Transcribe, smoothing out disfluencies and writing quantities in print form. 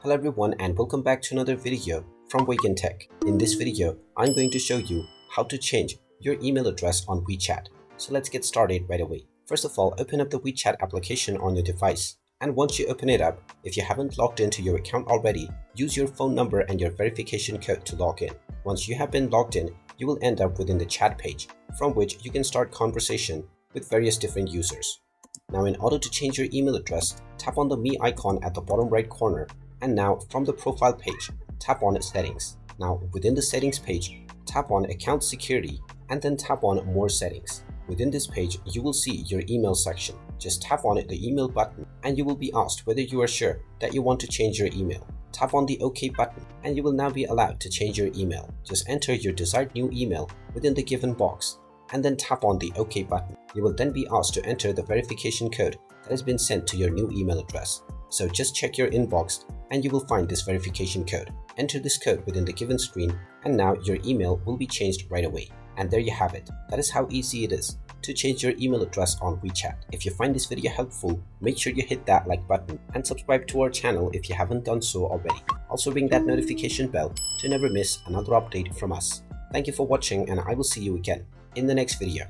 Hello everyone and welcome back to another video from Waken Tech. In this video, I'm going to show you how to change your email address on WeChat. So let's get started right away. First of all, open up the WeChat application on your device. And once you open it up, if you haven't logged into your account already, use your phone number and your verification code to log in. Once you have been logged in, you will end up within the chat page, from which you can start conversation with various different users. Now in order to change your email address, tap on the Me icon at the bottom right corner. And now from the profile page, tap on Settings. Now within the Settings page, tap on Account Security and then tap on More Settings. Within this page, you will see your email section. Just tap on the email button and you will be asked whether you are sure that you want to change your email. Tap on the OK button and you will now be allowed to change your email. Just enter your desired new email within the given box and then tap on the OK button. You will then be asked to enter the verification code that has been sent to your new email address. So just check your inbox and you will find this verification code. Enter this code within the given screen and now your email will be changed right away. And there you have it. That is how easy it is to change your email address on WeChat. If you find this video helpful, make sure you hit that like button and subscribe to our channel if you haven't done so already. Also ring that notification bell to never miss another update from us. Thank you for watching and I will see you again in the next video.